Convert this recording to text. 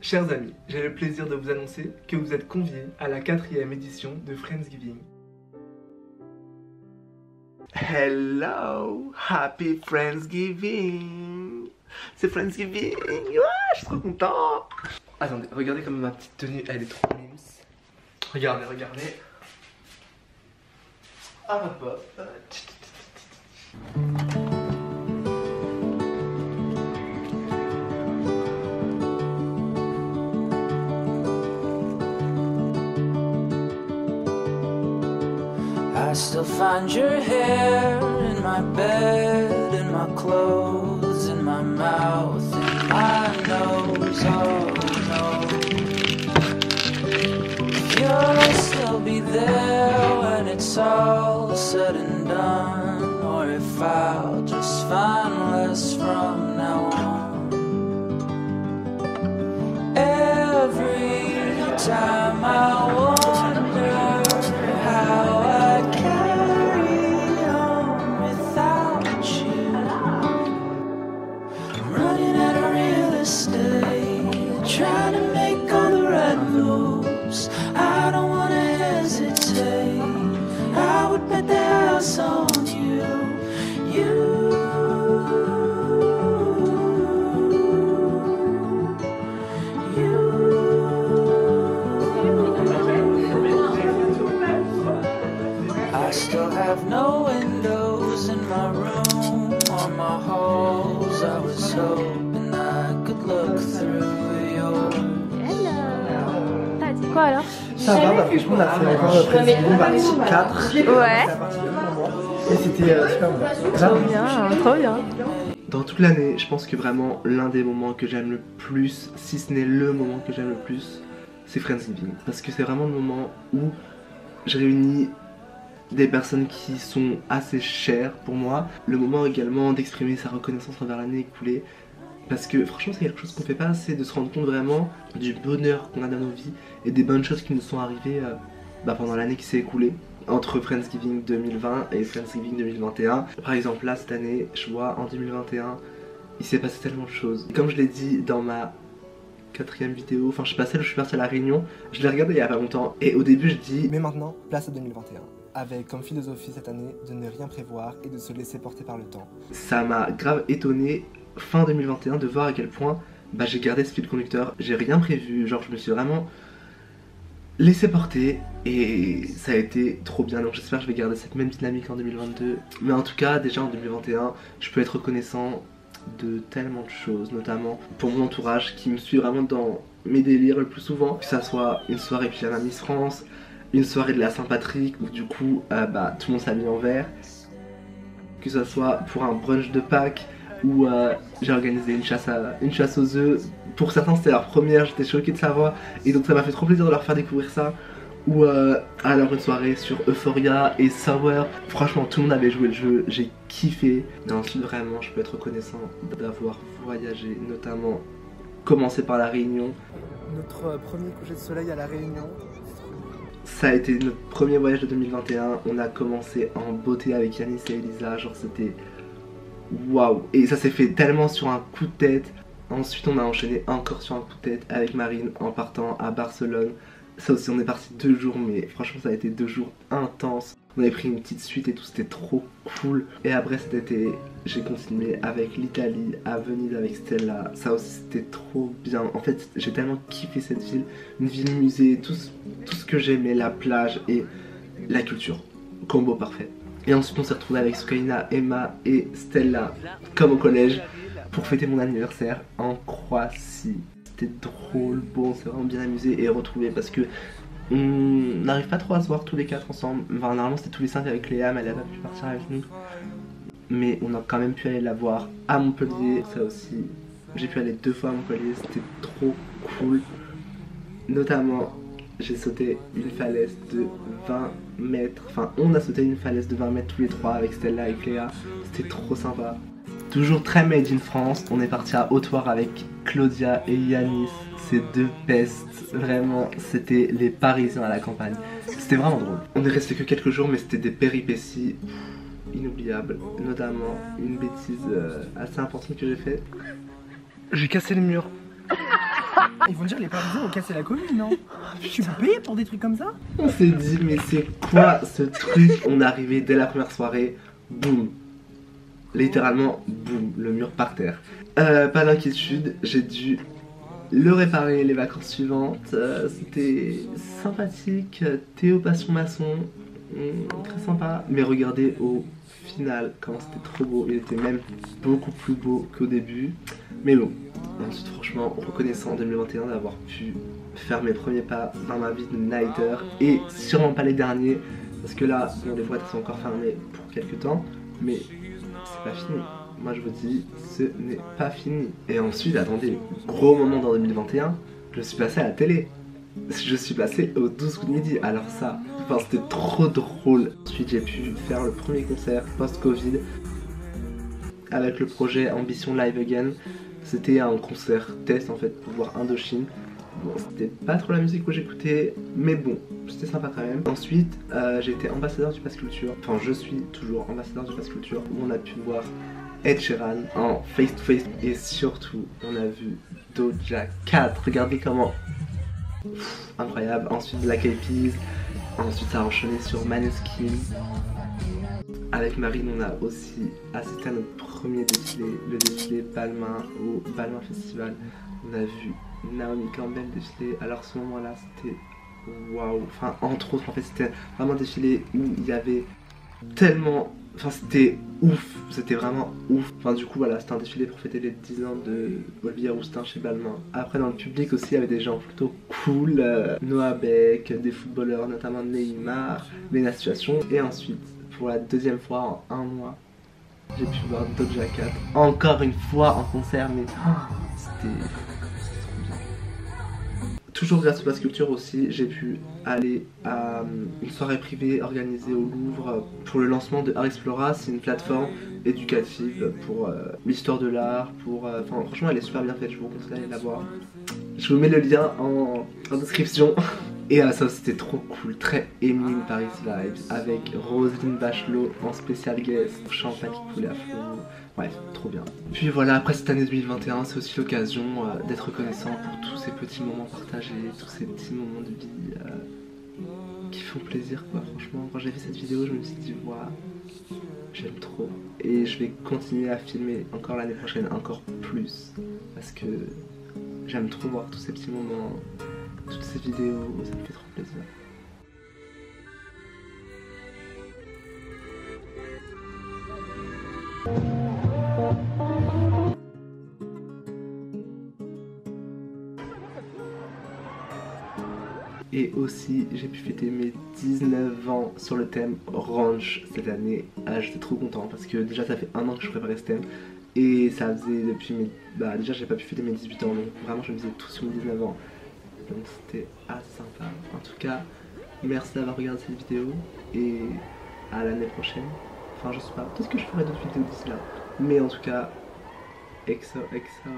Chers amis, j'ai le plaisir de vous annoncer que vous êtes conviés à la 4e édition de Friendsgiving. Hello, happy Friendsgiving. C'est Friendsgiving, je suis trop content. Attendez, regardez comme ma petite tenue, elle est trop mimes. Regardez, regardez. Ah hop hop. I still find your hair in my bed, in my clothes, in my mouth, in my nose, oh no. You'll still be there when it's all said and done, or if I'll just find less from now on. Every time I wonder how I carry on without you. I'm running out of real estate, trying to make all the right moves. I don't wanna hesitate, I would bet the house on you. I still have no windows in my room or my halls. I was hoping I could look through yours. Hello. T'as dit quoi alors? Ça va, bah franchement on a fait encore Friendsgiving partie 4. Ouais. Et c'était super bon. Trop bien, trop bien. Dans toute l'année, je pense que vraiment l'un des moments que j'aime le plus, si ce n'est le moment que j'aime le plus, c'est Friendsgiving. Parce que c'est vraiment le moment où je réunis des personnes qui sont assez chères pour moi. Le moment également d'exprimer sa reconnaissance envers l'année écoulée. Parce que franchement c'est quelque chose qu'on fait pas assez, de se rendre compte vraiment du bonheur qu'on a dans nos vies et des bonnes choses qui nous sont arrivées pendant l'année qui s'est écoulée. Entre Friendsgiving 2020 et Friendsgiving 2021. Par exemple là cette année, je vois en 2021, il s'est passé tellement de choses. Comme je l'ai dit dans ma 4e vidéo, enfin je suis passé, je suis parti à la Réunion, je l'ai regardé il y a pas longtemps et au début je dis mais maintenant place à 2021. Avec comme philosophie cette année de ne rien prévoir et de se laisser porter par le temps. Ça m'a grave étonné fin 2021 de voir à quel point j'ai gardé ce fil conducteur, j'ai rien prévu, genre je me suis vraiment laissé porter et ça a été trop bien, donc j'espère que je vais garder cette même dynamique en 2022. Mais en tout cas déjà en 2021 je peux être reconnaissant de tellement de choses, notamment pour mon entourage qui me suit vraiment dans mes délires le plus souvent, que ça soit une soirée pyjama Miss France, une soirée de la Saint-Patrick où du coup tout le monde s'habille en vert, que ce soit pour un brunch de Pâques où j'ai organisé une chasse aux œufs. Pour certains c'était leur première, j'étais choquée de savoir et donc ça m'a fait trop plaisir de leur faire découvrir ça. Ou alors une soirée sur Euphoria et Sour. Franchement tout le monde avait joué le jeu, j'ai kiffé. Et ensuite vraiment je peux être reconnaissant d'avoir voyagé, notamment commencer par la Réunion. Notre premier coucher de soleil à la Réunion. Ça a été notre premier voyage de 2021, on a commencé en beauté avec Yanis et Elisa, genre c'était waouh. Et ça s'est fait tellement sur un coup de tête. Ensuite on a enchaîné encore sur un coup de tête avec Marine en partant à Barcelone. Ça aussi on est parti 2 jours mais franchement ça a été 2 jours intenses. On avait pris une petite suite et tout, c'était trop cool. Et après cet été j'ai continué avec l'Italie, à Venise avec Stella. Ça aussi c'était trop bien. En fait j'ai tellement kiffé cette ville. Une ville musée, tout ce que j'aimais, la plage et la culture. Combo parfait. Et ensuite on s'est retrouvé avec Soukaina, Emma et Stella comme au collège pour fêter mon anniversaire en Croatie. C'était drôle, bon, on s'est vraiment bien amusé et retrouvé parce que on n'arrive pas trop à se voir tous les 4 ensemble. Enfin, normalement c'était tous les 5 avec Léa, mais elle n'a pas pu partir avec nous. Mais on a quand même pu aller la voir à Montpellier. Ça aussi, j'ai pu aller 2 fois à Montpellier, c'était trop cool. Notamment, j'ai sauté une falaise de 20 mètres. Enfin, on a sauté une falaise de 20 mètres tous les 3 avec Stella et Cléa. C'était trop sympa. Toujours très made in France, on est parti à Haute-Loire avec Claudia et Yanis, ces 2 pestes, vraiment c'était les Parisiens à la campagne, c'était vraiment drôle. On est resté que quelques jours mais c'était des péripéties inoubliables, notamment une bêtise assez importante que j'ai faite. J'ai cassé le mur. Ils vont dire les Parisiens ont cassé la commune, non? Tu peux payer pour des trucs comme ça? On s'est dit, mais c'est quoi ce truc? On est arrivé dès la première soirée, boum. Littéralement, boum, le mur par terre. Pas d'inquiétude, j'ai dû le réparer les vacances suivantes. C'était sympathique. Théo Passion Maçon, très sympa. Mais regardez au final comment c'était trop beau. Il était même beaucoup plus beau qu'au début. Mais bon, ensuite franchement reconnaissant en 2021 d'avoir pu faire mes premiers pas dans ma vie de nighter. Et sûrement pas les derniers. Parce que là, bon, les boîtes sont encore fermées pour quelques temps. Mais c'est pas fini. Moi je vous dis, ce n'est pas fini. Et ensuite, attendez, gros moment dans 2021, je suis passé à la télé. Je suis passé au 12 coups de midi. Alors ça, enfin, c'était trop drôle. Ensuite j'ai pu faire le premier concert post-Covid avec le projet Ambition Live Again. C'était un concert test en fait pour voir Indochine. Bon, c'était pas trop la musique que j'écoutais, mais bon, c'était sympa quand même. Ensuite, j'ai été ambassadeur du Pass Culture. Enfin, je suis toujours ambassadeur du Pass Culture, où on a pu voir Ed Sheeran en face-to-face. Et surtout, on a vu Doja Cat. Regardez comment... incroyable. Ensuite, Black Eyed Peas. Ensuite, ça a enchaîné sur Maneskin. Avec Marine, on a aussi assisté à notre premier défilé, le défilé Balmain au Balmain Festival. On a vu Naomi Campbell défiler. Alors ce moment-là, c'était waouh. Enfin, entre autres, en fait, c'était vraiment un défilé où il y avait tellement... Enfin, c'était ouf. C'était vraiment ouf. Enfin, du coup, voilà, c'était un défilé pour fêter les 10 ans de Olivia Roustin chez Balmain. Après, dans le public aussi, il y avait des gens plutôt cool. Noah Beck, des footballeurs, notamment Neymar, Lena Situation. Et ensuite, pour la deuxième fois en un mois, j'ai pu voir Doja Cat encore une fois en concert, mais c'était trop bien. Toujours grâce au Pass Culture aussi, j'ai pu aller à une soirée privée organisée au Louvre pour le lancement de Art Explora. C'est une plateforme éducative pour l'histoire de l'art, enfin franchement elle est super bien faite, je vous conseille d'aller la voir. Je vous mets le lien en description. Et ça c'était trop cool, très Emily Paris Vibes avec Roselyne Bachelot en spécial guest, champagne qui coulait à flot, bref, trop bien. Puis voilà, après cette année 2021, c'est aussi l'occasion d'être reconnaissant pour tous ces petits moments partagés, tous ces petits moments de vie qui font plaisir quoi. Franchement, quand j'ai fait cette vidéo, je me suis dit waouh, j'aime trop. Et je vais continuer à filmer encore l'année prochaine, encore plus, parce que j'aime trop voir tous ces petits moments. Toutes ces vidéos, ça me fait trop plaisir. Et aussi, j'ai pu fêter mes 19 ans sur le thème Ranch cette année. J'étais trop content parce que déjà ça fait un an que je préparais ce thème. Et ça faisait depuis mes... déjà j'ai pas pu fêter mes 18 ans, donc vraiment je me faisais tout sur mes 19 ans. Donc c'était assez sympa. En tout cas, merci d'avoir regardé cette vidéo et à l'année prochaine. Enfin je sais pas, peut-être que je ferai d'autres vidéos d'ici là. Mais en tout cas, XO XO.